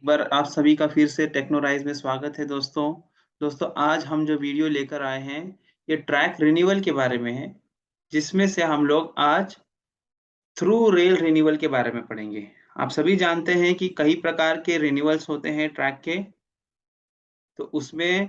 बार आप सभी का फिर से टेक्नोराइज में स्वागत है दोस्तों। आज हम जो वीडियो लेकर आए हैं ये ट्रैक रिन्यूअल के बारे में है, जिसमें से हम लोग आज थ्रू रेल रिन्यूअल के बारे में पढ़ेंगे। आप सभी जानते हैं कि कई प्रकार के रिन्यूअल्स होते हैं ट्रैक के, तो उसमें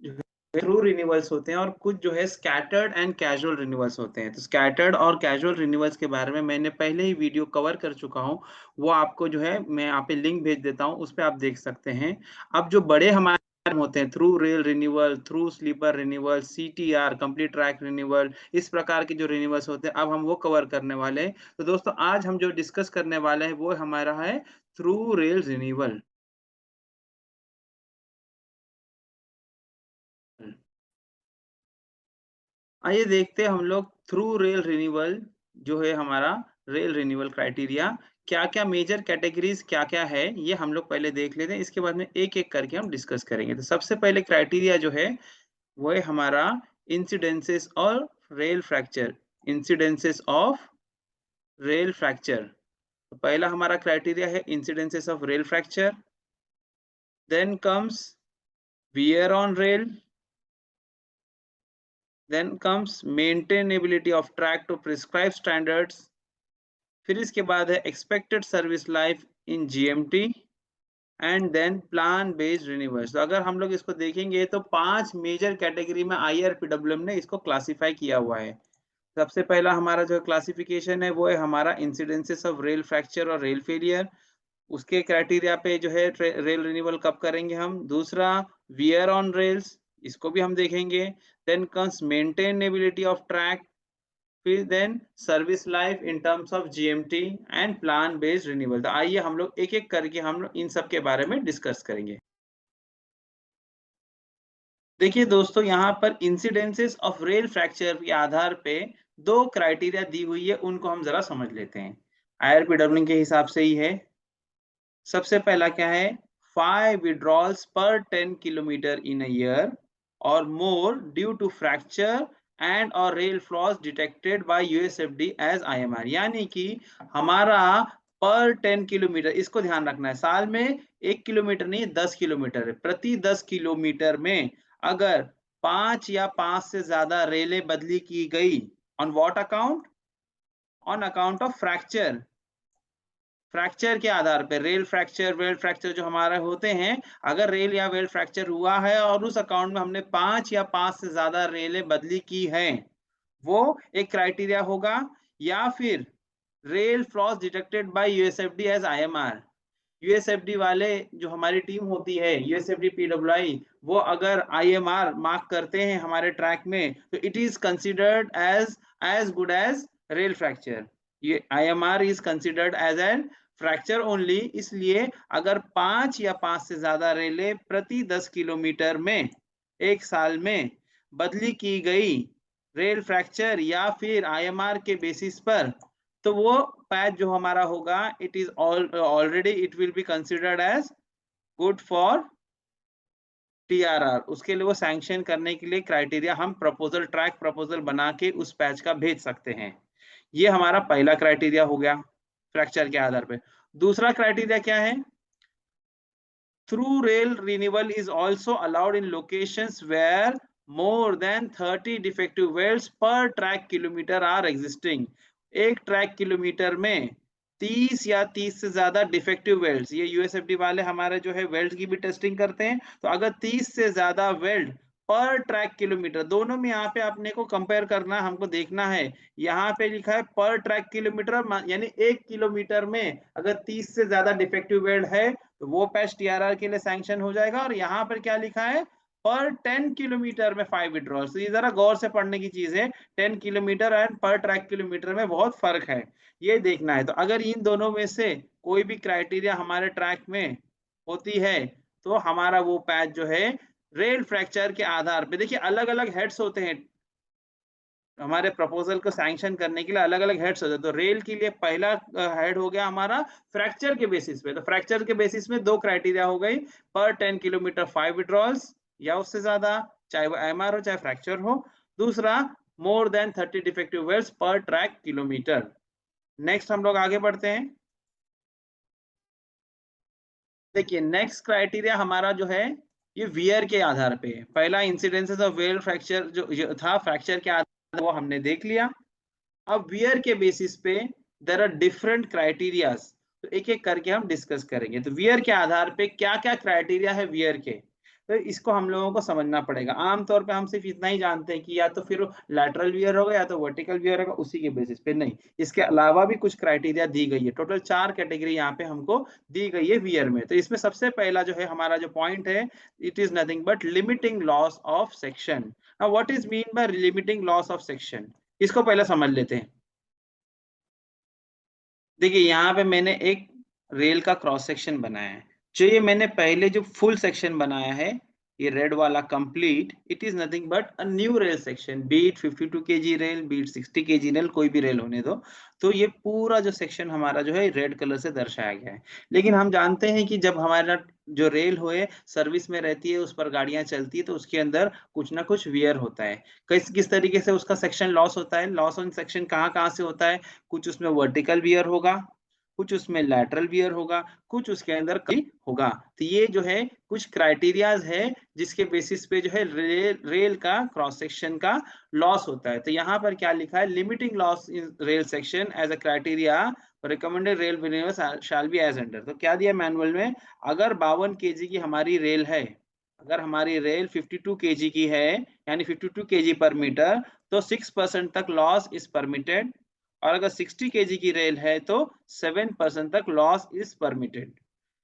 जो है थ्रू रिन्यूअल्स होते हैं और कुछ जो है स्कैटर्ड एंड कैजुअल रिन्यूअल्स होते हैं। तो स्कैटर्ड और कैजुअल रिन्यूअल्स के बारे में मैंने पहले ही वीडियो कवर कर चुका हूँ। वो आपको जो है मैं यहाँ पे लिंक भेज देता हूँ, उस पे आप देख सकते हैं। अब जो बड़े हमारे होते हैं through rail renewal, through sleeper renewal, CTR complete track renewal, इस प्रकार के जो रिन्यूअल्स होते हैं अब हम वो कवर करने वाले हैं। तो दोस्तों आज हम जो डिस्कस करने वाले हैं वो हमारा है थ्रू रेल रिन्यूअल। आइए देखते हैं हम लोग थ्रू रेल रिन्यूअल जो है हमारा रेल रिन्यूअल क्राइटेरिया क्या-क्या मेजर कैटेगरीज क्या-क्या है, ये हम लोग पहले देख लेते हैं। इसके बाद में एक-एक करके हम डिस्कस करेंगे। तो सबसे पहले क्राइटेरिया जो है वो है हमारा इंसिडेंसेस और rail fracture. Incidences of rail fracture. तो पहला हमारा क्राइटेरिया है incidences of rail fracture. Then comes wear on rail. Then comes maintainability of track to prescribe standards. फिर इसके बाद है expected service life in GMT and then plan based renewals. तो अगर हम लोग इसको देखेंगे तो 5 मेजर कैटेगरी में आईआरपीडब्ल्यूएम ने इसको क्लासिफाई किया हुआ है। सबसे पहला हमारा जो क्लासिफिकेशन है वो है हमारा इंसिडेंसेस ऑफ रेल फ्रैक्चर और रेल फेलियर। उसके क्राइटेरिया पे जो है रेल रिन्यूअल कब करेंगे हम। दूसरा वियर ऑन रेल्स, इसको भी हम देखेंगे। Then comes maintainability of track. फिर then service life in terms of GMT and plan based renewal. तो आइए हम लोग एक-एक करके हम लोग इन सब के बारे में डिस्कस करेंगे। देखिए दोस्तों, यहाँ पर इंसिडेंसेस ऑफ रेल फ्रैक्चर के आधार पे 2 क्राइटेरिया दी हुई है, उनको हम ज़रा समझ लेते हैं। आईआरपीडब्ल्यूएम के हिसाब से ही है। सबसे पहला क्या है, 5 withdrawals per 10 kilometre in a year or more due to fracture and or rail flaws detected by USFD as IMR. यानी कि हमारा पर 10 किलोमीटर, इसको ध्यान रखना है, साल में 1 किलोमीटर नहीं 10 किलोमीटर है। प्रति 10 किलोमीटर में अगर 5 या 5 से ज्यादा रेलें बदली की गई, on what account, on account of fracture. Fracture के आधार पे रेल फ्रैक्चर, वेल्ड फ्रैक्चर जो हमारे होते हैं, अगर रेल या वेल्ड फ्रैक्चर हुआ है और उस अकाउंट में हमने 5 या 5 से ज्यादा रेलें बदली की हैं, वो एक क्राइटेरिया होगा। या फिर rail flaws detected by USFD as IMR. USFD वाले जो हमारी टीम होती है, यूएसएफडी पीडब्ल्यूआई, वो अगर आईएमआर मार्क करते हैं हमारे ट्रैक में, तो it is considered as good as rail fracture. ये IMR is considered as an fracture only. इसलिए अगर 5 या 5 से ज्यादा रेलें प्रति 10 किलोमीटर में एक साल में बदली की गई, रेल फ्रैक्चर या फिर आईएमआर के बेसिस पर, तो वो पैच जो हमारा होगा, it is already it will be considered as good for TRR. उसके लिए वो सैंक्शन करने के लिए क्राइटेरिया हम प्रपोजल, ट्रैक प्रपोजल बना के उस पैच का भेज सकते हैं। ये हमारा पहला क्राइटेरिया हो गया फ्रैक्चर के आधार पे। दूसरा क्राइटेरिया क्या है, through rail renewal is also allowed in locations where more than 30 defective welds per track kilometer are existing। एक ट्रैक किलोमीटर में 30 या 30 से ज्यादा डिफेक्टिव वेल्ड्स, ये यूएसएफडी वाले हमारे जो है वेल्ड की भी टेस्टिंग करते हैं। तो अगर 30 से ज्यादा वेल्ड पर ट्रैक किलोमीटर, दोनों में यहाँ पे अपने को कंपेयर करना, हमको देखना है। यहाँ पे लिखा है पर ट्रैक किलोमीटर, यानी 1 किलोमीटर में अगर 30 से ज्यादा डिफेक्टिव वेल्ड है तो वो पैच टीआरआर के लिए सैंक्शन हो जाएगा। और यहाँ पर क्या लिखा है, पर 10 किलोमीटर में 5 विड्रॉल्स। तो ये जरा गौर से पढ़ने की चीज है। 10 किलोमीटर एंड पर ट्रैक किलोमीटर में बहुत फर्क है, ये देखना है। तो अगर इन दोनों में से कोई भी क्राइटेरिया हमारे ट्रैक में होती है तो हमारा वो पैच जो है रेल फ्रैक्चर के आधार पे, देखिए अलग अलग हेड्स होते हैं हमारे प्रपोजल को सैंक्शन करने के लिए, अलग अलग हेड्स होते हैं। तो रेल के लिए पहला हेड हो गया हमारा फ्रैक्चर के बेसिस पे। तो फ्रैक्चर के बेसिस में 2 क्राइटेरिया हो गई, पर 10 किलोमीटर 5 विड्रॉल्स या उससे ज्यादा, चाहे वो एमआर हो चाहे फ्रैक्चर हो। दूसरा, मोर देन 30 डिफेक्टिव वेल्स पर ट्रैक किलोमीटर। नेक्स्ट हम लोग आगे बढ़ते हैं। देखिए नेक्स्ट क्राइटेरिया हमारा जो है ये वियर के आधार पे है। पहला इंसिडेंसेस ऑफ वेल फ्रैक्चर जो था फ्रैक्चर के आधार वो हमने देख लिया। अब वियर के बेसिस पे देयर आर डिफरेंट क्राइटेरियाज, तो एक एक करके हम डिस्कस करेंगे। तो वियर के आधार पे क्या क्या क्राइटेरिया है वियर के, तो इसको हम लोगों को समझना पड़ेगा। आमतौर पे हम सिर्फ इतना ही जानते हैं कि या तो फिर लैटरल वियर होगा या तो वर्टिकल वियर होगा, उसी के बेसिस पे नहीं, इसके अलावा भी कुछ क्राइटेरिया दी गई है। टोटल 4 कैटेगरी यहाँ पे हमको दी गई है वियर में। तो इसमें सबसे पहला जो है हमारा जो पॉइंट है, it is nothing but limiting loss of section. Now what is mean by limiting loss of section, इसको पहले समझ लेते हैं। देखिए यहाँ पे मैंने एक रेल का क्रॉस सेक्शन बनाया है। जो ये मैंने पहले जो फुल सेक्शन बनाया है, ये रेड वाला complete, it is nothing but a new rail section, B it 52 kg rail, B it 60 kg rail, कोई भी रेल होने दो। तो ये पूरा जो सेक्शन हमारा जो है रेड कलर से दर्शाया गया है। लेकिन हम जानते हैं कि जब हमारा जो रेल हुए सर्विस में रहती है, उस पर गाड़ियां चलती है, तो उसके अंदर कुछ ना कुछ वियर होता है। किस किस तरीके से उसका सेक्शन लॉस होता है, लॉस ऑन सेक्शन कहाँ कहाँ से होता है, कुछ उसमें वर्टिकल वियर होगा, कुछ उसमें लैटरल वियर होगा, कुछ उसके अंदर कहीं होगा। तो ये जो है कुछ क्राइटेरियाज है जिसके बेसिस पे जो है रेल का क्रॉस सेक्शन का लॉस होता है। तो यहाँ पर क्या लिखा है, limiting loss in rail section as a criteria recommended rail venue shall be as under. तो क्या दिया मैनुअल में, अगर 52 kg की हमारी रेल है, अगर हमारी रेल 52 kg की है, यानी 52 kg पर मीटर, तो 6% तक लॉस इज परमिटेड। और अगर 60 kg की रेल है तो 7% तक लॉस इज परमिटेड।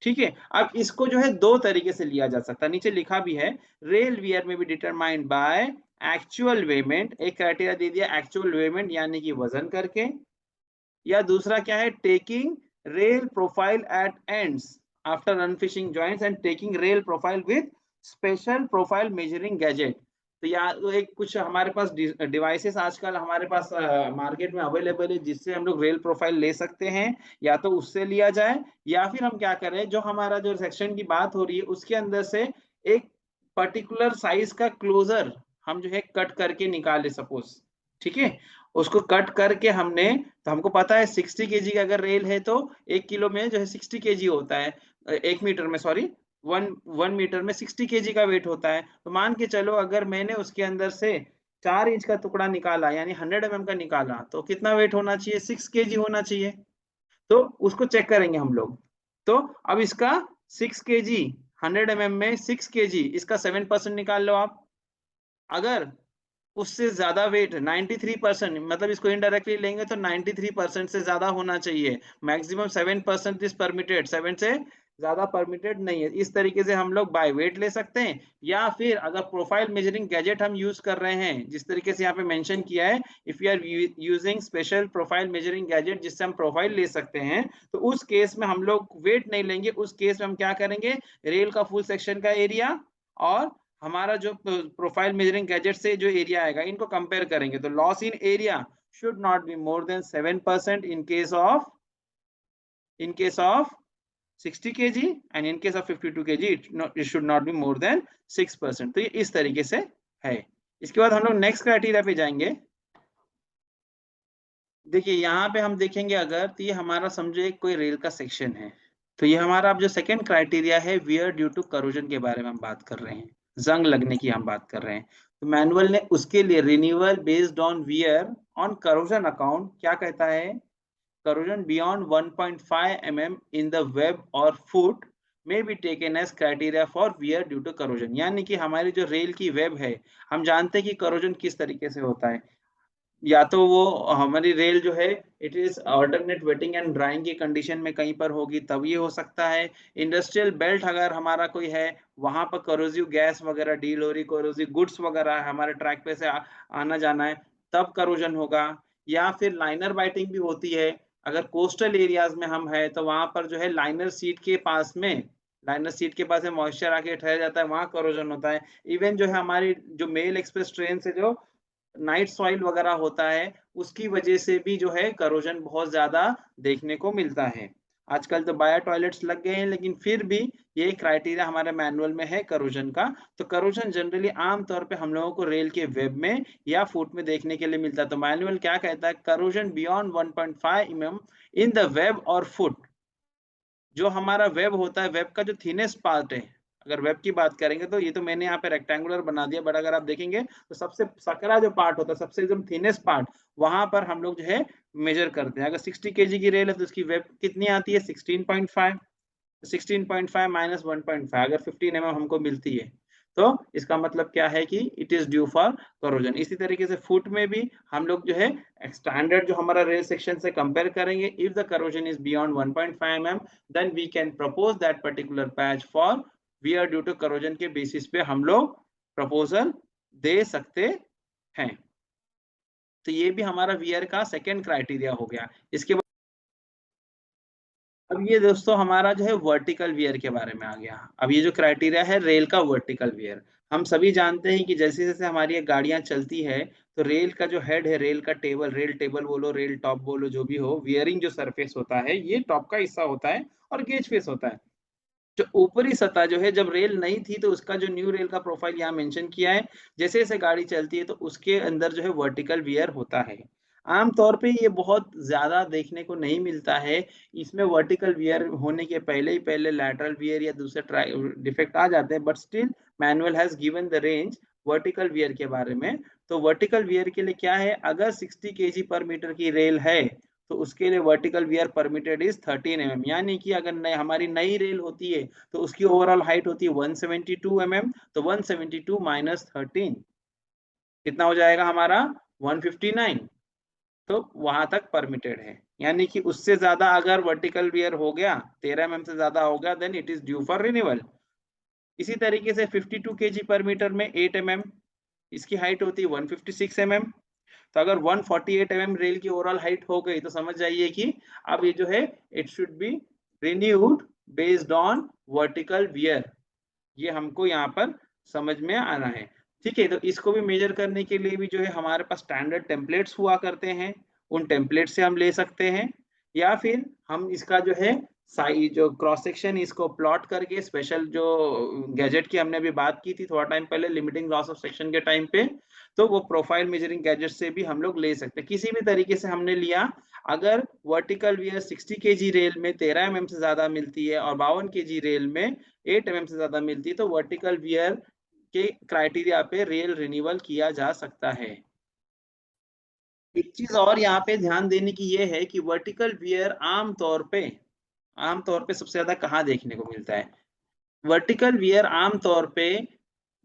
ठीक है, अब इसको जो है दो तरीके से लिया जा सकता है, नीचे लिखा भी है, रेल वियर में भी डिटरमाइंड बाय एक्चुअल वेमेंट, एक क्राइटेरिया दे दिया एक्चुअल वेमेंट यानी कि वजन करके, या दूसरा क्या है, taking rail profile at ends after unfishing joints and taking rail profile with special profile measuring gadget. तो या तो एक कुछ हमारे पास डिवाइसेस आजकल हमारे पास मार्केट में अवेलेबल है, जिससे हम लोग रेल प्रोफाइल ले सकते हैं, या तो उससे लिया जाए, या फिर हम क्या करें, जो हमारा जो सेक्शन की बात हो रही है उसके अंदर से एक पर्टिकुलर साइज का क्लोजर हम जो है कट करके निकाले सपोज। ठीक है, उसको कट करके हमने, तो हमको पता है 60 kg का अगर रेल है तो 1 किलो में जो है 60 kg होता है, 1 मीटर में सॉरी, वन मीटर में 60 kg का वेट होता है। तो मान के चलो अगर मैंने उसके अंदर से 4 इंच का टुकड़ा निकाला, यानी 100 mm का निकाला, तो कितना वेट होना चाहिए, 6 kg होना चाहिए। तो उसको चेक करेंगे हम लोग। तो अब इसका 6 kg, 100 mm में 6 kg, इसका 7% निकाल लो आप। अगर उससे ज्यादा वेट 93%, मतलब इसको इनडायरेक्टली लेंगे तो 93% से ज्यादा होना चाहिए, मैक्सिमम 7% इज परमिटेड, 7 से ज्यादा परमिटेड नहीं है। इस तरीके से हम लोग बाय वेट ले सकते हैं, या फिर अगर प्रोफाइल मेजरिंग गैजेट हम यूज कर रहे हैं, जिस तरीके से यहाँ पे मेंशन किया है, if you are using special profile measuring gadget जिससे हम प्रोफाइल ले सकते हैं, तो उस केस में हम लोग वेट नहीं लेंगे। उस केस में हम क्या करेंगे, रेल का फुल सेक्शन का एरिया और हमारा जो प्रोफाइल मेजरिंग गैजेट से जो एरिया आएगा, इनको कंपेयर करेंगे। तो loss in area should not be more than 7% in case of 60 kg, and in case of 52 kg it should not be more than 6%। तो ये इस तरीके से है। इसके बाद हम लोग नेक्स्ट क्राइटेरिया पे जाएंगे। देखिए यहाँ पे हम देखेंगे, अगर तो ये हमारा समझो एक कोई रेल का सेक्शन है, तो ये हमारा अब जो सेकंड क्राइटेरिया है, वियर ड्यू टू करोजन के बारे में हम बात कर रहे हैं, जंग लगने की हम बात कर रहे हैं। तो मैनुअल ने उसके लिए renewal based on wear on corrosion account क्या कहता है, corrosion beyond 1.5 mm in the web और foot may be taken as criteria for wear due to corrosion। यानी कि हमारी जो रेल की वेब है, हम जानते हैं कि करोजन किस तरीके से होता है, या तो वो हमारी रेल जो है it is alternate waiting and drawing की कंडीशन में कहीं पर होगी, तब ये हो सकता है। इंडस्ट्रियल बेल्ट अगर हमारा कोई है, वहां पर करोजिव गैस वगैरह डील हो रही, करोजिव गुड्स वगैरह हमारे ट्रैक पे से आना जाना है, तब करोजन होगा। या फिर लाइनर बाइटिंग भी होती है, अगर कोस्टल एरियाज में हम है तो वहां पर जो है लाइनर सीट के पास में, लाइनर सीट के पास में मॉइस्चर आके ठहर जाता है, वहां करोजन होता है। इवन जो है हमारी जो मेल एक्सप्रेस ट्रेन से जो नाइट सॉइल वगैरह होता है, उसकी वजह से भी जो है करोजन बहुत ज्यादा देखने को मिलता है। आजकल तो बायो टॉयलेट्स लग गए हैं, लेकिन फिर भी ये क्राइटेरिया हमारे मैनुअल में है करोजन का। तो करोजन जनरली आमतौर पे हम लोगों को रेल के वेब में या फुट में देखने के लिए मिलता है। तो मैनुअल क्या कहता है, corrosion beyond 1.5 mm in the web और फुट, जो हमारा वेब होता है, वेब का जो थिनेस्ट पार्ट है, अगर वेब की बात करेंगे तो ये तो मैंने यहाँ पे रेक्टेंगुलर बना दिया, बट अगर आप देखेंगे तो सबसे सकरा जो पार्ट होता है, सबसे एकदम थिनेस्ट पार्ट, वहां पर हम लोग जो है मेजर करते हैं। अगर 60 kg की रेल है तो उसकी वेब कितनी आती है, 16.5। 16.5 माइनस 1.5, अगर 15 mm हमको मिलती है तो इसका मतलब क्या है कि it is due for corrosion. इसी तरीके से फुट में भी हम लोग जो है स्टैंडर्ड जो हमारा रेल सेक्शन से कंपेयर करेंगे, if the corrosion is beyond 1.5 mm then we can propose that particular patch for wear due to corrosion के बेसिस पे हम लोग प्रपोजल दे सकते हैं। तो ये भी हमारा वियर का सेकेंड क्राइटेरिया हो गया। इसके बाद अब ये दोस्तों हमारा जो है वर्टिकल वियर के बारे में आ गया। अब ये जो क्राइटेरिया है रेल का वर्टिकल वियर, हम सभी जानते हैं कि जैसे जैसे हमारी ये गाड़ियां चलती है तो रेल का जो हेड है, रेल का टेबल, रेल टेबल बोलो, रेल टॉप बोलो, जो भी हो, वियरिंग जो सरफेस होता है ये टॉप का हिस्सा होता है और गेज फेस होता है। जो ऊपरी सतह जो है, जब रेल नहीं थी तो उसका जो न्यू रेल का प्रोफाइल यहाँ मेंशन किया है, जैसे जैसे गाड़ी चलती है तो उसके अंदर जो है वर्टिकल वियर होता है। आमतौर पे ये बहुत ज्यादा देखने को नहीं मिलता है, इसमें वर्टिकल वियर होने के पहले ही पहले लैटरल वियर या दूसरे डिफेक्ट आ जाते हैं, but still manual has given the range vertical wear के बारे में। तो वर्टिकल वियर के लिए क्या है, अगर 60 kg पर मीटर की रेल है तो उसके लिए vertical wear permitted is 13 mm, यानी कि अगर हमारी नई रेल होती है तो उसकी ओवरऑल हाइट होती है 172 mm, तो 172 माइनस 13 कितना हो जाएगा हमारा, 159। तो वहां तक परमिटेड है, यानी कि उससे ज्यादा अगर वर्टिकल वियर हो गया, 13 mm से ज्यादा हो गया, then it is due for renewal. इसी तरीके से 52 kg पर मीटर में 8 mm, इसकी हाइट होती है 156 mm। तो अगर 148 mm रेल की ओवरऑल हाइट हो गई तो समझ जाइए कि अब ये जो है it should be renewed based on vertical wear, ये हमको यहाँ पर समझ में आना है। ठीक है, तो इसको भी मेजर करने के लिए भी जो है हमारे पास स्टैंडर्ड टेम्पलेट्स हुआ करते हैं, उन टेम्पलेट से हम ले सकते हैं, या फिर हम इसका जो है साइज जो क्रॉस सेक्शन इसको प्लॉट करके, स्पेशल जो गैजेट की हमने अभी बात की थी थोड़ा टाइम पहले, लिमिटिंग लॉस ऑफ सेक्शन के टाइम पे, तो वो प्रोफाइल मेजरिंग गैजेट से भी हम लोग ले सकते हैं। किसी भी तरीके से हमने लिया, अगर वर्टिकल वियर 60 kg रेल में 13 mm से ज्यादा मिलती है और 52 kg रेल में 8 mm से ज्यादा मिलती है तो वर्टिकल वियर के क्राइटेरिया पे रेल रिन्यूअल किया जा सकता है। एक चीज और यहाँ पे ध्यान देने की ये है कि वर्टिकल वियर आमतौर पे सबसे ज्यादा कहाँ देखने को मिलता है। वर्टिकल वियर आमतौर पे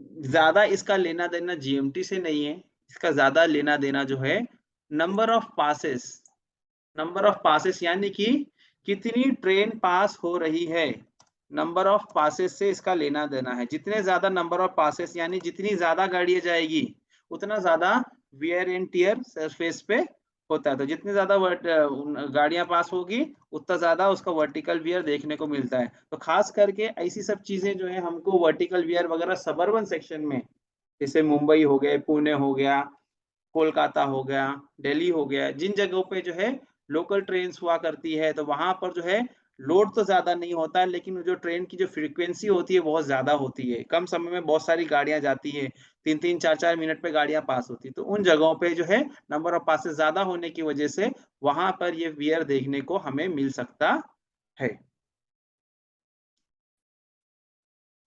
ज्यादा इसका लेना देना जीएमटी से नहीं है, इसका ज्यादा लेना देना जो है नंबर ऑफ पासेस, यानी कि कितनी ट्रेन पास हो रही है, नंबर ऑफ पासेस से इसका लेना देना है। जितने ज्यादा नंबर ऑफ पासेस यानी जितनी ज्यादा गाड़ियां जाएगी उतना ज्यादा वियर एंड टियर सरफेस पे होता है। तो जितनी ज्यादा गाड़ियां पास होगी उतना ज्यादा उसका वर्टिकल वियर देखने को मिलता है। तो खास करके ऐसी सब चीजें जो है हमको वर्टिकल वियर वगैरह सबर्बन सेक्शन में, जैसे मुंबई हो गए, पुणे हो गया, कोलकाता हो गया, दिल्ली हो गया, जिन जगहों पे जो है लोकल ट्रेन हुआ करती है तो वहां पर जो है लोड तो ज्यादा नहीं होता है, लेकिन जो ट्रेन की जो फ्रीक्वेंसी होती है बहुत ज्यादा होती है, कम समय में बहुत सारी गाड़ियां जाती है, 3-3, 4-4 मिनट पे गाड़ियां पास होती है, तो उन जगहों पे जो है नंबर ऑफ पासेस ज्यादा होने की वजह से वहां पर ये वियर देखने को हमें मिल सकता है।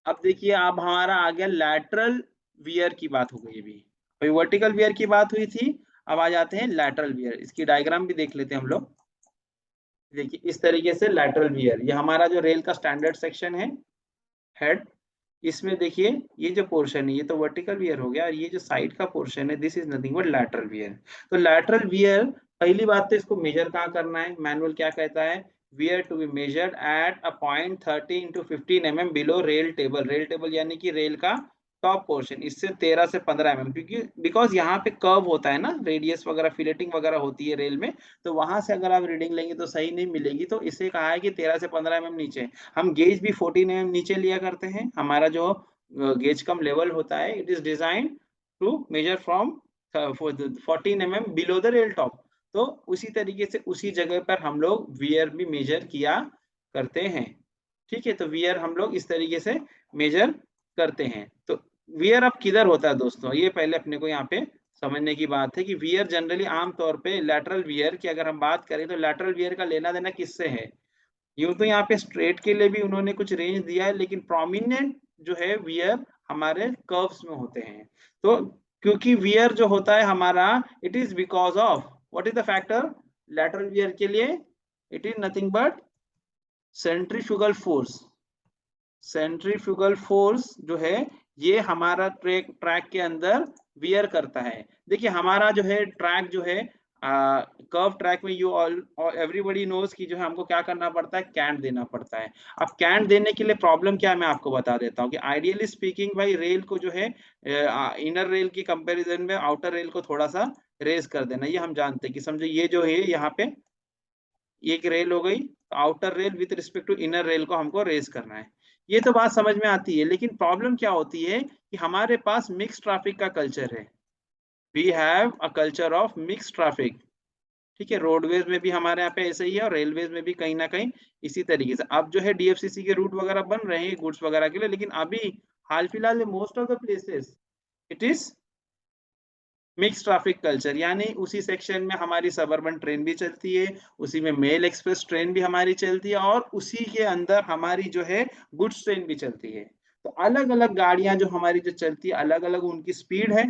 अब देखिए, अब हमारा आ गया लैटरल वियर की बात हो गई। अभी वर्टिकल वियर की बात हुई थी, अब आ जाते हैं लैटरल वियर। इसकी डायग्राम भी देख लेते हैं हम लोग। देखिए इस तरीके से लैटरल वियर, ये हमारा जो रेल का स्टैंडर्ड सेक्शन है, हेड, इसमें देखिए ये जो पोर्शन है ये तो वर्टिकल वियर हो गया, और ये जो साइड का पोर्शन है this is nothing but lateral wear. तो लैटरल वियर, पहली बात तो इसको मेजर कहाँ करना है, मैनुअल क्या कहता है, wear to be measured at a point 30 into 15 mm below rail table, rail table यानी कि रेल का टॉप पोर्शन, इससे 13 से 15 mm, क्योंकि बिकॉज यहाँ पे कर्व होता है ना, रेडियस वगैरह फिलेटिंग वगैरह होती है रेल में, तो वहां से अगर आप रीडिंग लेंगे तो सही नहीं मिलेगी, तो इसे कहा है कि 13 से 15 mm नीचे। हम गेज भी 14 mm नीचे लिया करते हैं, हमारा जो गेज कम लेवल होता है it is design to measure from 14 mm below the rail top. तो उसी तरीके से उसी जगह पर हम लोग वियर भी मेजर किया करते हैं। ठीक है, तो वियर हम लोग इस तरीके से मेजर करते हैं। तो वियर अब किधर होता है दोस्तों, ये पहले अपने को यहाँ पे समझने की बात है कि वियर जनरली आमतौर पे लैटरल वियर की अगर हम बात करें तो लैटरल वियर का लेना देना किससे है, यूं तो यहाँ पे स्ट्रेट के लिए भी उन्होंने कुछ रेंज दिया है, लेकिन प्रोमिनेंट जो है वियर हमारे कर्व्स में होते हैं। तो क्योंकि वियर जो होता है हमारा, it is because of what is the factor lateral wear के लिए, it is nothing but centrifugal force. Centrifugal force जो है ये हमारा ट्रैक के अंदर वियर करता है। देखिए हमारा जो है ट्रैक जो है कर्व ट्रैक में यू ऑल एवरीबॉडी नोज कि जो है हमको क्या करना पड़ता है, कैंट देना पड़ता है। अब कैंट देने के लिए प्रॉब्लम क्या है मैं आपको बता देता हूँ कि आइडियली स्पीकिंग भाई रेल को जो है इनर रेल की कंपैरिजन में आउटर रेल को थोड़ा सा रेज कर देना, ये हम जानते हैं कि समझो ये जो है यहाँ पे ये एक रेल हो गई, outer rail with respect to inner rail को हमको रेज करना है। ये तो बात समझ में आती है, लेकिन प्रॉब्लम क्या होती है कि हमारे पास मिक्स ट्रैफिक का कल्चर है। We have a culture of mix traffic. ठीक है, रोडवेज में भी हमारे यहाँ पे ऐसे ही है और रेलवेज में भी कहीं ना कहीं इसी तरीके से। अब जो है डीएफसीसी के रूट वगैरह बन रहे हैं गुड्स वगैरह के लिए, लेकिन अभी हाल फिलहाल most of the places it is mix traffic culture, यानी उसी सेक्शन में हमारी सबअर्बन ट्रेन भी चलती है, उसी में मेल एक्सप्रेस ट्रेन भी हमारी चलती है और उसी के अंदर हमारी जो है गुड्स ट्रेन भी चलती है। तो अलग अलग गाड़ियां जो हमारी जो चलती है अलग अलग उनकी स्पीड है,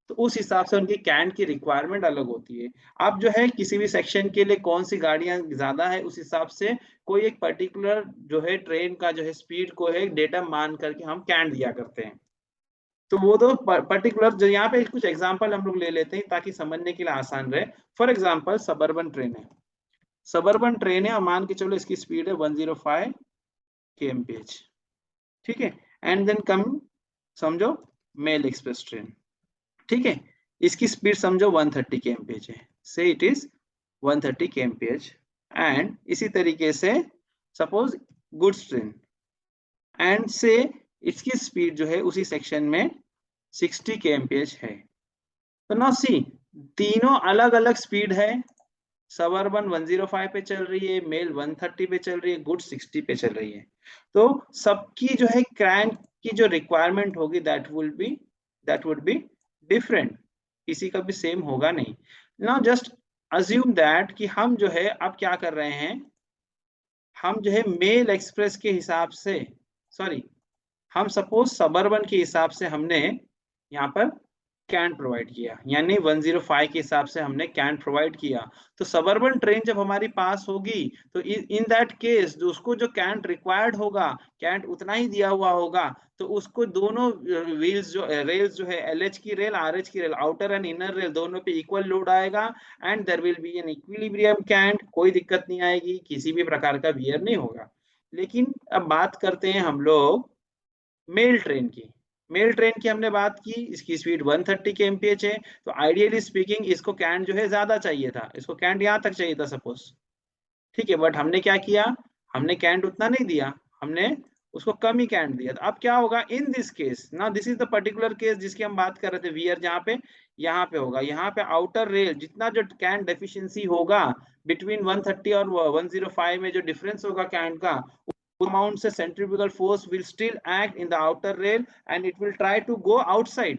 तो उस हिसाब से उनकी कैंट की रिक्वायरमेंट अलग होती है। अब जो है किसी भी सेक्शन के लिए कौन सी गाड़ियां ज्यादा है उस हिसाब से कोई एक पर्टिकुलर जो है ट्रेन का जो है स्पीड को है डेटा मान करके हम कैंट दिया करते हैं। तो वो तो पर्टिकुलर जो यहाँ पे कुछ एग्जांपल हम लोग ले लेते हैं ताकि समझने के लिए आसान रहे। फॉर एग्जांपल सबअर्बन ट्रेन है, सबअर्बन ट्रेन है, मान के चलो इसकी स्पीड है 105 kmph। ठीक है, एंड देन कम समझो मेल एक्सप्रेस ट्रेन। ठीक है, इसकी स्पीड समझो 130 kmph है, से इट इज 130 kmph। एंड इसी तरीके से सपोज गुड्स ट्रेन, एंड से इसकी स्पीड जो है उसी सेक्शन में 60 kmph है। तो नाउ सी, तीनों अलग अलग स्पीड है। सबअर्बन 105 पे चल रही है, मेल 130 पे चल रही है, गुड 60 पे चल रही है। तो सबकी जो है क्रैंक की जो रिक्वायरमेंट होगी दैट वुड बी डिफरेंट, किसी का भी सेम होगा नहीं। नाउ जस्ट अज्यूम दैट कि हम जो है अब क्या कर रहे हैं, हम जो है मेल एक्सप्रेस के हिसाब से, सॉरी, हम सपोज सबअर्बन के हिसाब से हमने यहाँ पर कैंट प्रोवाइड किया, यानी 105 के हिसाब से हमने कैंट प्रोवाइड किया। तो सबअर्बन ट्रेन जब हमारी पास होगी तो इन दैट केस जो उसको जो कैंट रिक्वायर्ड होगा, कैंट उतना ही दिया हुआ होगा, तो उसको दोनों व्हील्स जो रेल्स जो है एलएच की रेल आरएच की rail outer and inner rail दोनों पे इक्वल लोड आएगा and there will be an equilibrium cant, कोई दिक्कत नहीं आएगी, किसी भी प्रकार का वियर नहीं होगा। लेकिन अब बात करते हैं हम लोग मेल ट्रेन की। मेल ट्रेन की हमने बात की, इसकी स्पीड 130 kmph है, तो आइडियली स्पीकिंग इसको कैंट जो है ज्यादा चाहिए था, इसको कैंट यहाँ तक चाहिए था सपोज। ठीक है, बट हमने क्या किया, हमने कैंट उतना नहीं दिया, हमने उसको कम ही कैंट दिया। तो अब क्या होगा इन दिस केस, ना this is the particular case जिसकी हम बात कर रहे थे, वियर जहाँ पे यहाँ पे होगा, यहाँ पे आउटर रेल जितना जो कैंट डेफिशिएंसी होगा बिटवीन 130 और 105 में जो डिफरेंस होगा कैंट का, amount से centrifugal force will still act in the outer rail and it will try to go outside,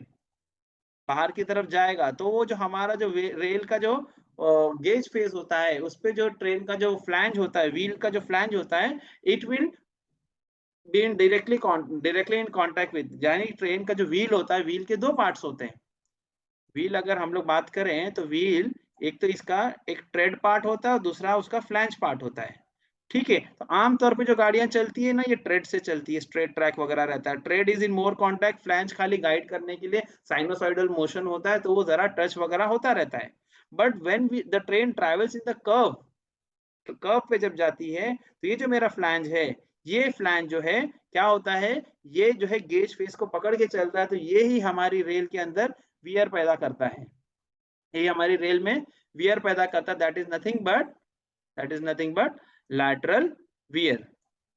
बाहर की तरफ जाएगा। तो वो जो हमारा जो रेल का जो गेज फेस होता है उस पे जो ट्रेन का जो फ्लैंज होता है, व्हील का जो फ्लैंज होता है, it will be in directly in contact with, यानी ट्रेन का जो व्हील होता है, व्हील के दो पार्ट्स होते हैं। व्हील अगर हम लोग बात करें तो व्हील एक तो इसका एक ट्रेड पार्ट होता है और दूसरा उसका फ्लैंज पार्ट होता है। ठीक है, तो आमतौर पे जो गाड़ियां चलती है ना ये ट्रेड से चलती है, स्ट्रेट ट्रैक वगैरह रहता है, trade is in more contact, flange खाली गाइड करने के लिए साइनोसॉइडल मोशन होता है तो वो जरा टच वगैरह होता रहता है। But when the train travels in the curve, तो कर्व पे जब जाती है तो ये जो मेरा फ्लैंज है, ये फ्लैंज जो है क्या होता है, ये जो है गेज फेस को पकड़ के चलता है, तो ये ही हमारी रेल के अंदर वियर पैदा करता है, ये हमारी रेल में वियर पैदा करता है। That is nothing but lateral wear.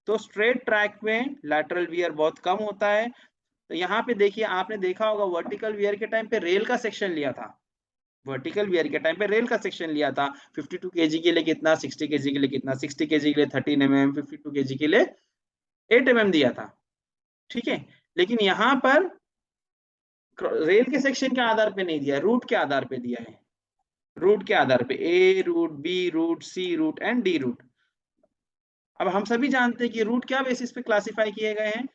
तो स्ट्रेट ट्रैक में लैटरल वियर बहुत कम होता है। तो यहाँ पे देखिए, आपने देखा होगा वर्टिकल वियर के टाइम पे रेल का सेक्शन लिया था, वर्टिकल वियर के टाइम पे रेल का सेक्शन लिया था, 52 केजी के लिए कितना, 60 केजी के लिए कितना, 60 केजी के लिए 13 mm, 52 केजी के लिए 8 mm दिया था। ठीक है, लेकिन यहाँ पर रेल के सेक्शन के आधार पे नहीं दिया, रूट के आधार पे दिया है, रूट के आधार पे A route, B route, C route and D route. अब हम सभी जानते हैं कि रूट क्या बेसिस पे क्लासिफाई किए गए हैं,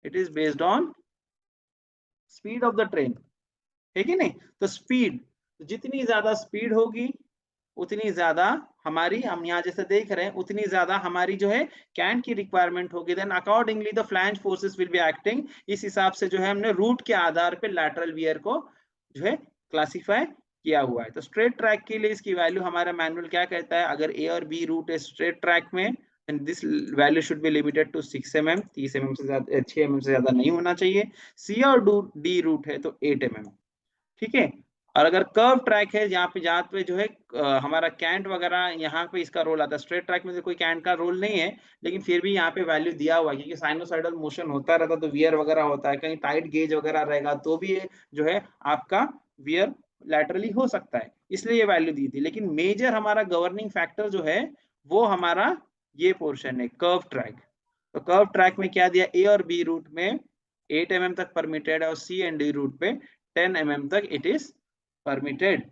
it is based on speed of the train, है कि नहीं। तो स्पीड, जितनी ज्यादा स्पीड होगी उतनी ज्यादा हमारी, हम यहाँ जैसे देख रहे हैं, उतनी ज्यादा हमारी जो है कैंट की रिक्वायरमेंट होगी। Then accordingly the flange forces will be acting. इस हिसाब से जो है हमने रूट के आधार पे लैटरल वियर को जो है क्लासिफाई किया हुआ है। तो स्ट्रेट ट्रैक के लिए इसकी वैल्यू हमारा मैनुअल क्या कहता है, अगर ए और बी रूट है स्ट्रेट ट्रैक में, and this value should be limited to 6 mm, 30 mm से ज्यादा, 6 mm से ज्यादा नहीं होना चाहिए। सी और डी रूट है तो 8 mm, ठीक है। और अगर कर्व ट्रैक है जहाँ पे जो है हमारा कैंट वगैरह, यहाँ पे इसका रोल आता है। स्ट्रेट ट्रैक में तो कोई कैंट का रोल नहीं है, लेकिन फिर भी यहाँ पे वैल्यू दिया हुआ है, क्योंकि साइनोसाइडल मोशन होता रहता तो वियर वगैरह होता है, कहीं टाइट गेज वगैरह रहेगा तो भी ये जो है आपका वियर लैटरली हो सकता है, इसलिए ये वैल्यू दी थी। लेकिन मेजर हमारा गवर्निंग फैक्टर जो है वो हमारा ये पोर्शन है, कर्व ट्रैक। तो कर्व ट्रैक में क्या दिया, ए और बी रूट में 8 mm तक परमिटेड है, और सी एंड डी रूट पे 10 mm तक इट इज परमिटेड।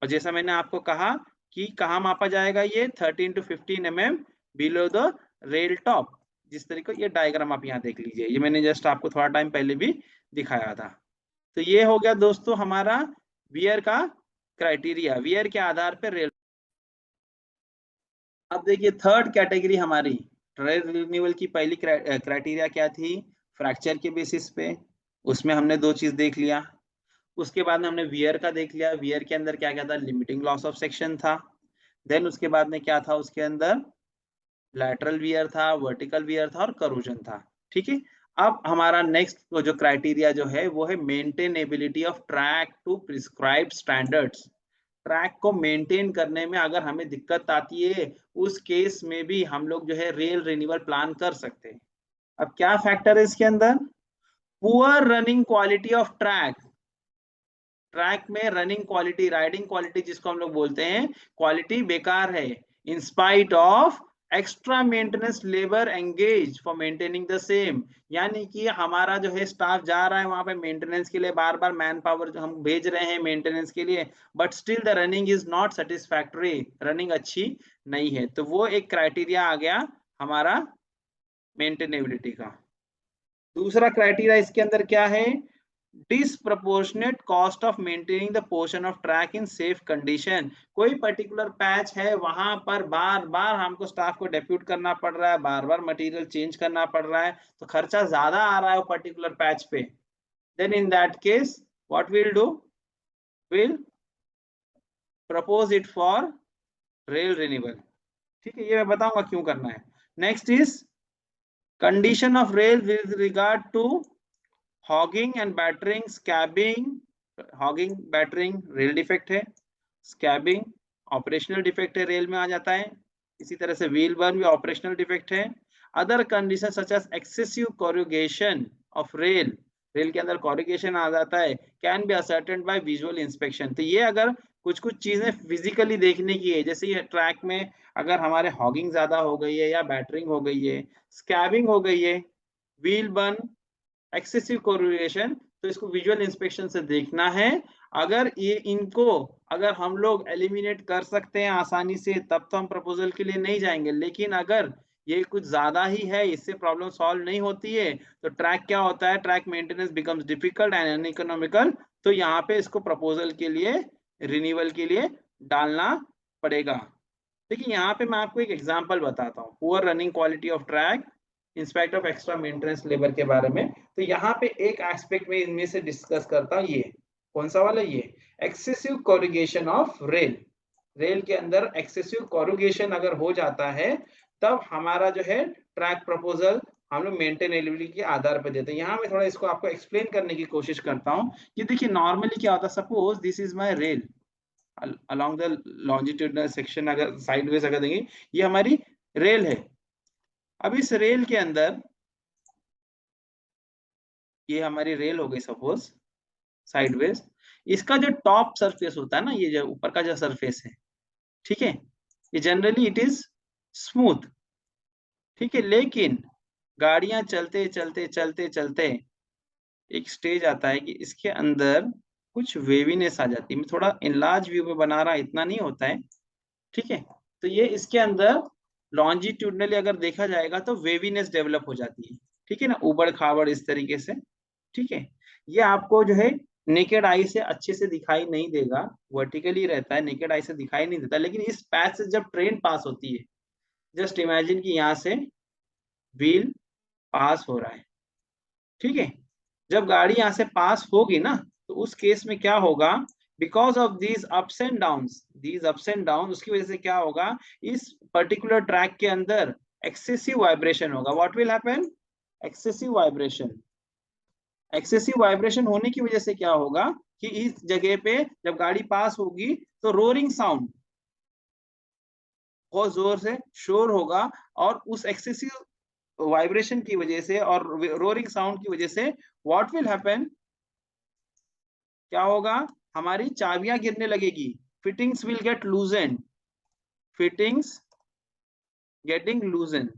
और जैसा मैंने आपको कहा कि कहाँ मापा जाएगा, ये 13 to 15 mm below the rail top. जिस तरीके ये डायग्राम आप यहाँ देख लीजिए, ये मैंने जस्ट आपको थोड़ा टाइम पहले भी दिखाया था। तो ये हो गया दोस्तों हमारा वियर का क्राइटेरिया, वियर के आधार पर रेल। अब देखिए थर्ड कैटेगरी हमारी रेल रिन्यूअल की पहली क्राइटेरिया क्या थी, फ्रैक्चर के बेसिस पे, उसमें हमने दो चीज देख लिया। उसके बाद में हमने वियर का देख लिया, वियर के अंदर क्या क्या था, लिमिटिंग लॉस ऑफ सेक्शन था। देन उसके बाद में क्या था, उसके अंदर लैटरल वियर था, वर्टिकल वियर था और करोजन था, ठीक है। अब हमारा नेक्स्ट जो क्राइटेरिया जो है वो है maintainability of track to prescribed standards. Track को मेंटेन करने में अगर हमें दिक्कत आती है, उस केस में भी हम लोग जो है रेल रिन्यूअल प्लान कर सकते हैं। अब क्या फैक्टर है इसके अंदर, poor running quality of track. Track में रनिंग क्वालिटी, राइडिंग क्वालिटी जिसको हम लोग बोलते हैं, क्वालिटी बेकार है, in spite of extra maintenance labour engage for maintaining the same. यानी कि हमारा जो है स्टाफ जा रहा है वहां पे मेंटेनेंस के लिए, बार बार मैन पावर जो हम भेज रहे हैं मेंटेनेंस के लिए, but still the running is not satisfactory, running अच्छी नहीं है। तो वो एक क्राइटेरिया आ गया हमारा मेंटेनेबिलिटी का। दूसरा क्राइटेरिया इसके अंदर क्या है, disproportionate cost of maintaining the portion of track in safe condition. कोई पर्टिकुलर पैच है, वहां पर बार बार हमको स्टाफ को डेप्यूट करना पड़ रहा है, बार बार मटेरियल चेंज करना पड़ रहा है, तो खर्चा ज्यादा आ रहा है वो पर्टिकुलर पैच पे। Then in that case what will do, will propose it for rail renewal, ठीक है। ये मैं बताऊंगा क्यों करना है। Next is condition of rail with regard to hogging and battering scabbing. Hogging battering rail defect है, स्कैबिंग ऑपरेशनल डिफेक्ट है, रेल में आ जाता है। इसी तरह से व्हील बर्न भी ऑपरेशनल डिफेक्ट है। Other condition such as excessive corrugation of rail, rail के अंदर कोरुगेशन आ जाता है, can be ascertained by visual inspection. तो ये अगर कुछ कुछ चीजें फिजिकली देखने की है, जैसे ये ट्रैक में अगर हमारे हॉगिंग ज्यादा हो गई है या बैटरिंग हो गई है, स्कैबिंग हो गई है, व्हील बर्न, एक्सेसिव कोरिलेशन, तो इसको विजुअल इंस्पेक्शन से देखना है। अगर ये इनको अगर हम लोग एलिमिनेट कर सकते हैं आसानी से, तब तो हम प्रपोजल के लिए नहीं जाएंगे। लेकिन अगर ये कुछ ज्यादा ही है, इससे प्रॉब्लम सॉल्व नहीं होती है, तो ट्रैक क्या होता है, track maintenance becomes difficult and uneconomical. तो यहाँ पे इसको प्रपोजल के लिए, रिन्यूअल के लिए डालना पड़ेगा। देखिए यहाँ पे मैं आपको एक एग्जांपल बताता हूँ, poor running quality of track inspect of extra maintenance labour के बारे में। तो यहाँ पे एक एस्पेक्ट में इनमें से डिस्कस करता हूँ, ये कौन सा वाला, ये excessive corrugation of rail. Rail के अंदर एक्सेसिव कोरुगेशन अगर हो जाता है, तब हमारा जो है ट्रैक प्रपोजल हम लोग मेंटेनेबिलिटी के आधार पर देते हैं। यहाँ मैं थोड़ा इसको आपको एक्सप्लेन करने की कोशिश करता हूँ कि देखिए नॉर्मली क्या होता है, suppose this is my rail along the longitudinal section, अगर साइडवेज अगर देंगे, ये हमारी रेल है। अब इस रेल के अंदर ये हमारी रेल हो गई सपोज साइडवेज, इसका जो टॉप सरफेस होता है ना, ये जो ऊपर का जो सरफेस है, ठीक है, ये जनरली इट इज स्मूथ, ठीक है। लेकिन गाड़ियां चलते चलते चलते चलते एक स्टेज आता है कि इसके अंदर कुछ वेवीनेस आ जाती है। मैं थोड़ा इनलार्ज व्यू में बना रहा, इतना नहीं होता है, ठीक है। तो ये इसके अंदर लॉन्जिट्यूडनली अगर देखा जाएगा तो वेवीनेस डेवलप हो जाती है, ठीक है ना, उबड़ खाबड़ इस तरीके से, ठीक है। ये आपको जो है नेकेड आई से अच्छे से दिखाई नहीं देगा, वर्टिकली रहता है, नेकेड आई से दिखाई नहीं देता, लेकिन इस पैच से जब ट्रेन पास होती है, जस्ट इमेजिन कि यहाँ से व्हील पास हो रहा है, ठीक है। जब गाड़ी यहाँ से पास होगी ना, तो उस केस में क्या होगा, because of these ups and down, उसकी वजह से क्या होगा, इस पर्टिकुलर ट्रैक के अंदर एक्सेसिव वाइब्रेशन होगा। What will happen, excessive vibration. Excessive vibration होने की वजह से क्या होगा कि इस जगह पे जब गाड़ी पास होगी तो रोरिंग साउंड, बहुत जोर से शोर होगा, और उस एक्सेसिव वाइब्रेशन की वजह से और रोरिंग साउंड की वजह से व्हाट विल हैपन, क्या होगा, हमारी चाबियां गिरने लगेगी, fittings will get loosened, fittings getting loosen,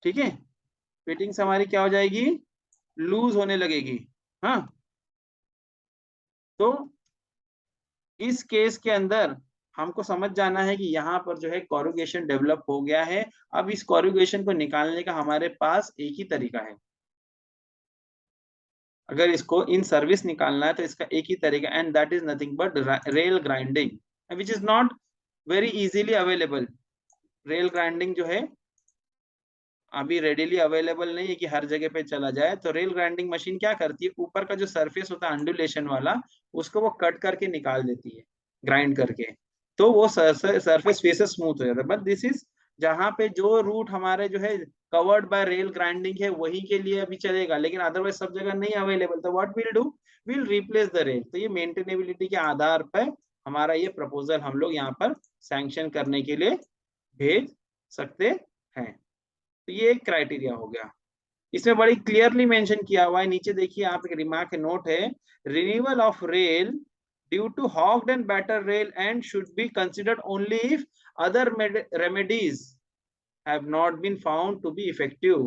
ठीक है, फिटिंग्स हमारी क्या हो जाएगी, लूज होने लगेगी। हाँ, तो इस केस के अंदर हमको समझ जाना है कि यहाँ पर जो है कोरुगेशन डेवलप हो गया है। अब इस कोरुगेशन को निकालने का हमारे पास एक ही तरीका है, अगर इसको इन सर्विस निकालना है तो इसका एक ही तरीका, and that is nothing but rail grinding, which is not very easily available. Rail grinding जो है अभी रेडिली अवेलेबल नहीं है कि हर जगह पे चला जाए। तो रेल ग्राइंडिंग मशीन क्या करती है, ऊपर का जो सरफेस होता है अंडुलेशन वाला, उसको वो कट करके निकाल देती है, ग्राइंड करके, तो वो सरफेस फेसेस स्मूथ हो जाता है। बट दिस इज जहाँ पे जो रूट हमारे जो है कवर्ड बाय रेल ग्राइंडिंग है, वही के लिए अभी चलेगा, लेकिन अदरवाइज सब जगह नहीं अवेलेबल, तो what will do, will replace the rail. तो ये मेंटेनेबिलिटी के आधार पर हमारा ये प्रपोजल हम लोग यहाँ पर सैंक्शन करने के लिए भेज सकते हैं। तो ये एक क्राइटेरिया हो गया, इसमें बड़ी क्लियरली मेंशन किया हुआ है, नीचे देखिए आप, एक रिमार्क नोट है, renewal of rail due to hogged and batter rail and should be considered only if other remedies have not been found to be effective.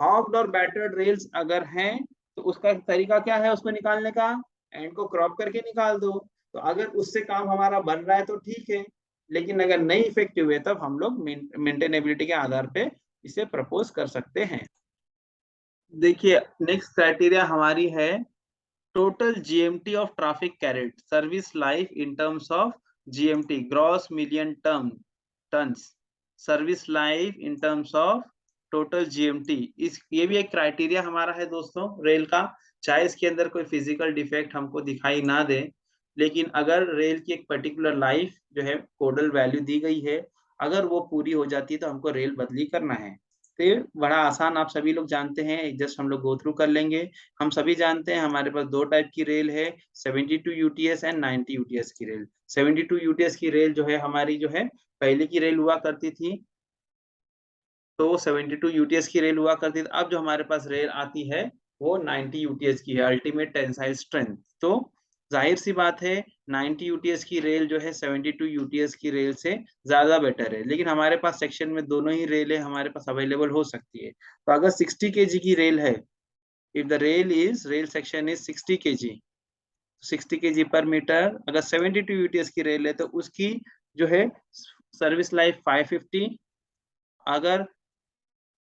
Hogged और बैटर्ड रेल्स अगर हैं तो उसका तरीका क्या है उसको निकालने का, एंड को क्रॉप करके निकाल दो। तो अगर उससे काम हमारा बन रहा है तो ठीक है, लेकिन अगर नहीं इफेक्टिव है तब हम लोग मेंटेनेबिलिटी के आधार पे इसे प्रपोज कर सकते हैं। देखिए नेक्स्ट क्राइटेरिया हमारी है total GMT of traffic carried service life in terms of GMT gross million turns service life in terms of total GMT. इस ये भी एक क्राइटेरिया हमारा है दोस्तों रेल का, चाहे इसके अंदर कोई फिजिकल डिफेक्ट हमको दिखाई ना दे, लेकिन अगर रेल की एक पर्टिकुलर लाइफ जो है कोडल वैल्यू दी गई है, अगर वो पूरी हो जाती है तो हमको रेल बदली करना है। तो ये बड़ा आसान, आप सभी लोग जानते हैं, जस्ट हम लोग गो थ्रू कर लेंगे। हम सभी जानते हैं हमारे पास दो टाइप की रेल है, 72 यूटीएस एंड 90 यूटीएस की रेल। 72 यूटीएस की रेल जो है हमारी जो है पहले की रेल हुआ करती थी, तो 72 यूटीएस की रेल हुआ करती थी। अब जो हमारे पास रेल आती है वो 90 यूटीएस की है, अल्टीमेट टेंसाइल स्ट्रेंथ। तो जाहिर सी बात है 90 यूटीएस की रेल जो है 72 यूटीएस की रेल से ज्यादा बेटर है, लेकिन हमारे पास सेक्शन में दोनों ही रेलें हमारे पास अवेलेबल हो सकती है। तो अगर 60 केजी की रेल है, if the rail section is 60 kg, 60 kg पर मीटर, अगर 72 यूटीएस की रेल है तो उसकी जो है सर्विस लाइफ 550, अगर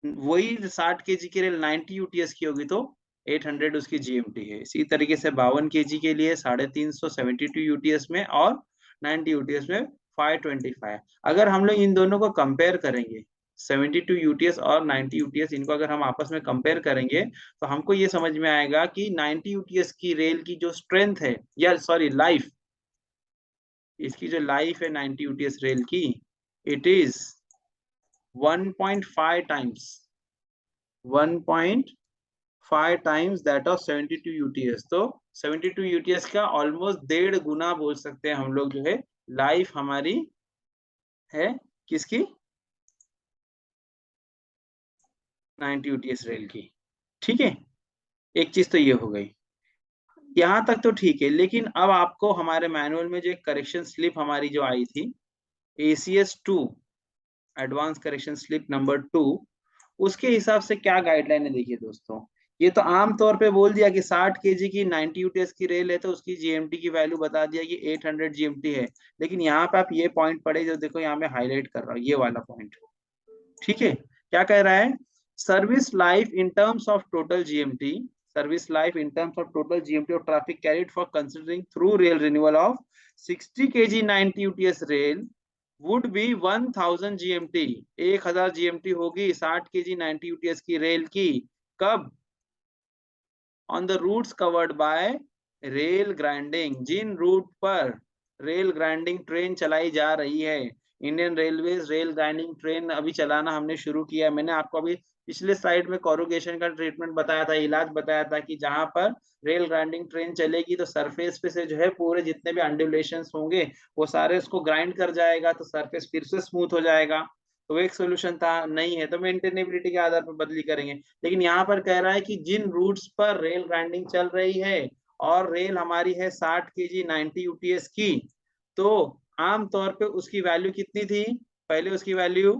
वही 60 केजी की रेल 90 यूटीएस की होगी तो 800 उसकी जीएमटी है। इसी तरीके से 52 केजी के लिए 350 72 यूटीएस में, और 90 यूटीएस में 525। अगर हम लोग इन दोनों को कंपेयर करेंगे, 72 यूटीएस और 90 यूटीएस, इनको अगर हम आपस में कंपेयर करेंगे तो हमको ये समझ में आएगा कि 90 यूटीएस की रेल की जो स्ट्रेंथ है, या सॉरी लाइफ, इसकी जो लाइफ है 90 यूटीएस रेल की, it is 1.5 times 1.5 times that of 72 UTS. तो 72 यूटीएस का ऑलमोस्ट 1.5 गुना बोल सकते हैं हम लोग जो है लाइफ हमारी है किसकी, 90 यूटीएस रेल की, ठीक है। एक चीज तो ये हो गई, यहाँ तक तो ठीक है, लेकिन अब आपको हमारे मैनुअल में जो एक करेक्शन स्लिप हमारी जो आई थी, ACS 2 advance correction slip number 2, उसके हिसाब से क्या गाइडलाइन है देखिए दोस्तों। ये तो आम तौर पे बोल दिया कि 60 केजी की 90 यूटीएस की रेल है तो उसकी जीएमटी की वैल्यू बता दिया कि 800 जीएमटी है, लेकिन यहाँ पे आप ये पॉइंट पढ़े जो देखो, यहाँ मैं हाईलाइट कर रहा हूँ, ये वाला पॉइंट, ठीक है, क्या कह रहा है? Service life in terms of total GMT, service life in terms of total GMT और traffic carried for considering through rail renewal of 60 kg 90 UTS rail would be 1000 GMT, 1000 GMT होगी 60 kg 90 UTS की rail की। कब? On the routes covered by rail grinding, जिन route पर rail grinding train चलाई जा रही है। Indian railways rail grinding train अभी चलाना हमने शुरू किया। मैंने आपको अभी पिछले स्लाइड में कोरुगेशन का ट्रीटमेंट बताया था, इलाज बताया था कि जहां पर रेल ग्राइंडिंग ट्रेन चलेगी तो सरफेस पे से जो है पूरे जितने भी अंडुलेशंस होंगे वो सारे उसको ग्राइंड कर जाएगा, तो सरफेस फिर से स्मूथ हो जाएगा। तो वो एक सोल्यूशन था। नहीं है तो मेंटेनेबिलिटी के आधार पर बदली करेंगे। लेकिन यहाँ पर कह रहा है कि जिन रूट्स पर रेल ग्राइंडिंग चल रही है और रेल हमारी है 60 kg 90 UTS की, तो आमतौर पे उसकी वैल्यू कितनी थी? पहले उसकी वैल्यू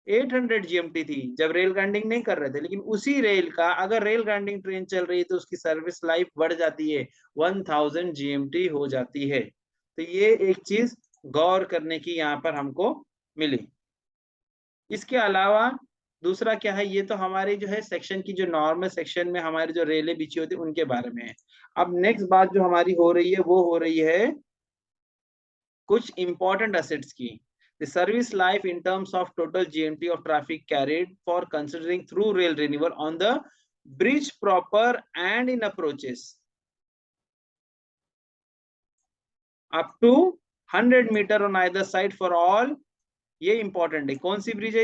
800 GMT थी जब रेल ग्राइंडिंग नहीं कर रहे थे। लेकिन उसी रेल का अगर रेल ग्राइंडिंग ट्रेन चल रही है तो उसकी सर्विस लाइफ बढ़ जाती है, 1000 GMT हो जाती है। तो ये एक चीज गौर करने की यहाँ पर हमको मिली। इसके अलावा दूसरा क्या है, ये तो हमारे जो है सेक्शन की जो नॉर्मल सेक्शन में हमारी जो रेलें बिछी होती है उनके बारे में है। अब नेक्स्ट बात जो हमारी हो रही है वो हो रही है कुछ इंपॉर्टेंट असेट्स की। The service life in terms of total GMT of traffic carried for considering through rail renewal on the bridge proper and in approaches up to 100 meter on either side for all। ये important है। कौन सी bridge है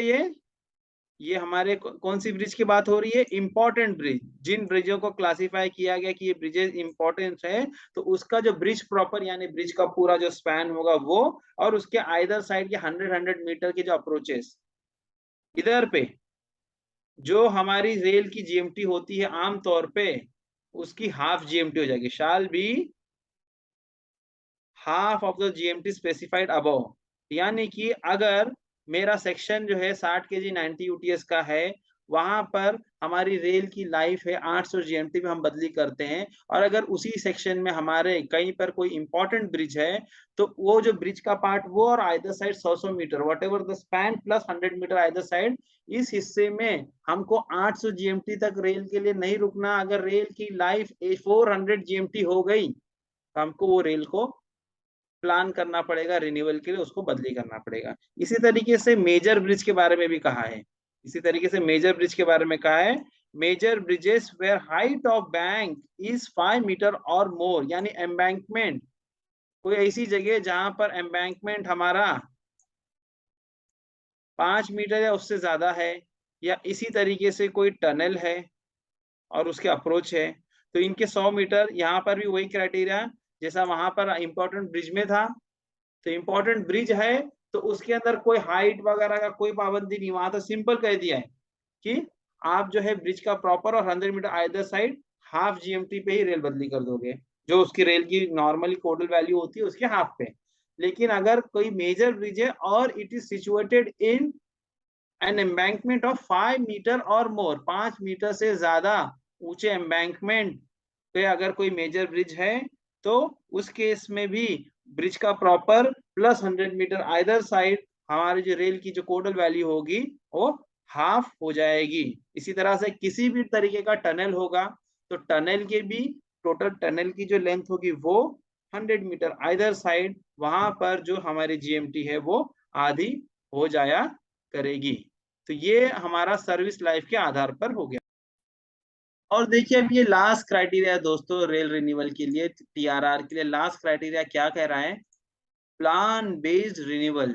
ये हमारे कौन सी bridge की बात हो रही है? Important bridge. जिन ब्रिजों को क्लासिफाई किया गया कि ये ब्रिजेस इंपॉर्टेंट है, तो उसका जो ब्रिज प्रॉपर यानी ब्रिज का पूरा जो स्पैन होगा वो, और उसके आइदर साइड के 100 मीटर के जो अप्रोचेस, इधर पे जो हमारी रेल की जीएमटी होती है आमतौर पे उसकी हाफ जीएमटी हो जाएगी। Shall be half of the GMT specified above. यानी कि अगर मेरा सेक्शन जो है 60 kg 90 UTS का है, वहां पर हमारी रेल की लाइफ है 800 GMT में हम बदली करते हैं। और अगर उसी सेक्शन में हमारे कहीं पर कोई इंपॉर्टेंट ब्रिज है तो वो जो ब्रिज का पार्ट वो और either side 100 metre whatever the span plus 100 metre either side, इस हिस्से में हमको 800 GMT तक रेल के लिए नहीं रुकना। अगर रेल की लाइफ 400 GMT हो गई तो हमको वो रेल को प्लान करना पड़ेगा, रिन्यूअल के लिए उसको बदली करना पड़ेगा। इसी तरीके से मेजर ब्रिज के बारे में भी कहा है। इसी तरीके से मेजर ब्रिज के बारे में कहा है, major bridges where height of bank is 5 metre or more. यानी एम्बैंकमेंट, कोई ऐसी जगह जहां पर एम्बैंकमेंट हमारा 5 मीटर या उससे ज्यादा है, या इसी तरीके से कोई टनल है और उसके अप्रोच है, तो इनके 100 मीटर। यहाँ पर भी वही क्राइटेरिया जैसा वहां पर इंपॉर्टेंट ब्रिज में था। तो इंपॉर्टेंट ब्रिज है तो उसके अंदर कोई हाइट वगैरह का कोई पाबंदी नहीं, वहां तो सिंपल कह दिया है कि आप जो है ब्रिज का प्रॉपर और 100 metre either side half GMT पे ही रेल बदली कर दोगे, जो उसकी रेल की नॉर्मली कोडल वैल्यू होती है उसके हाफ पे। लेकिन अगर कोई मेजर ब्रिज है और it is situated in an embankment of 5 metre or more, 5 metre से ज्यादा ऊंचे एम्बैंकमेंट पे अगर कोई मेजर ब्रिज है तो उस केस में भी ब्रिज का proper plus 100 metre either side हमारी जो रेल की जो कोडल वैल्यू होगी वो हाफ हो जाएगी। इसी तरह से किसी भी तरीके का टनल होगा तो टनल के भी टोटल टनल की जो लेंथ होगी वो 100 मीटर आइदर साइड, वहां पर जो हमारी जीएमटी है वो आधी हो जाया करेगी। तो ये हमारा सर्विस लाइफ के आधार पर हो गया। और देखिए अब ये लास्ट क्राइटेरिया दोस्तों रेल रिन्यूअल के लिए, टीआरआर के लिए लास्ट क्राइटेरिया क्या कह रहा है? Plan based renewal.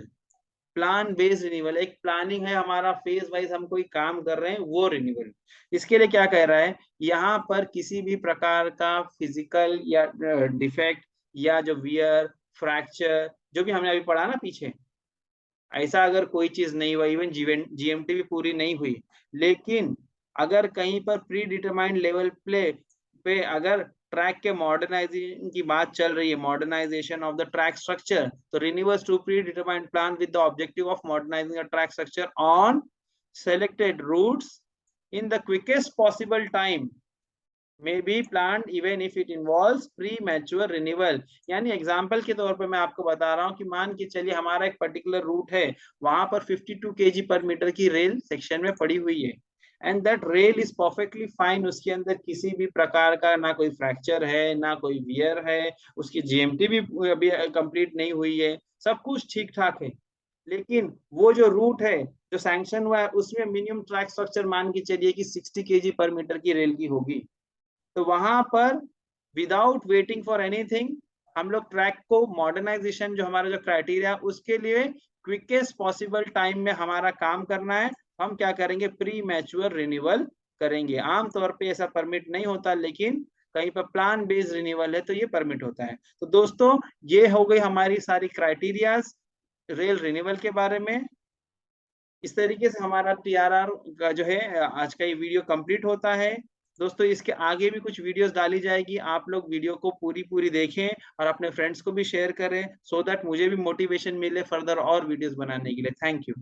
Plan based renewal, एक प्लानिंग है हमारा, फेज वाइज हम कोई काम कर रहे हैं वो रिन्यूअल। इसके लिए क्या कह रहा है, यहाँ पर किसी भी प्रकार का फिजिकल या डिफेक्ट या जो वियर फ्रैक्चर जो भी हमने अभी पढ़ा ना पीछे, ऐसा अगर कोई चीज नहीं हुआ, इवन जीएमटी भी पूरी नहीं हुई, लेकिन अगर कहीं पर प्री डिटरमाइंड लेवल पे अगर ट्रैक के मॉडर्नाइजेशन की बात चल रही है, modernisation of the track structure, तो renewals to predetermined plan with the objective of modernising the track structure on selected routes in the quickest possible time may be planned even if it involves premature renewal। यानी example के तौर पे मैं आपको बता रहा हूँ कि मान के चलिए हमारा एक पर्टिकुलर रूट है, वहां पर 52 kg पर मीटर की रेल सेक्शन में पड़ी हुई है, and that rail is perfectly fine, उसके अंदर किसी भी प्रकार का ना कोई फ्रैक्चर है ना कोई वियर है, उसकी जीएमटी भी अभी कंप्लीट नहीं हुई है, सब कुछ ठीक ठाक है। लेकिन वो जो रूट है जो सैंक्शन हुआ है उसमें मिनिमम ट्रैक स्ट्रक्चर मान के चलिए कि 60 kg पर मीटर की रेल की होगी। तो वहां पर विदाउट वेटिंग फॉर एनीथिंग हम लोग ट्रैक को मॉडर्नाइजेशन जो हमारा जो क्राइटेरिया उसके लिए क्विकेस्ट पॉसिबल टाइम में हमारा काम करना है, हम क्या करेंगे, प्री मैच्योर रिन्यूअल करेंगे। आमतौर पे ऐसा परमिट नहीं होता, लेकिन कहीं पर प्लान बेस्ड रिन्यूअल है तो ये परमिट होता है। तो दोस्तों ये हो गई हमारी सारी क्राइटेरियाज रेल रिन्यूअल के बारे में। इस तरीके से हमारा टीआरआर का जो है आज का ये वीडियो कंप्लीट होता है। दोस्तों इसके आगे भी कुछ वीडियोस डाली जाएगी, आप लोग वीडियो को पूरी पूरी देखें और अपने फ्रेंड्स को भी शेयर करें, सो दैट मुझे भी मोटिवेशन मिले फर्दर और वीडियोस बनाने के लिए। Thank you.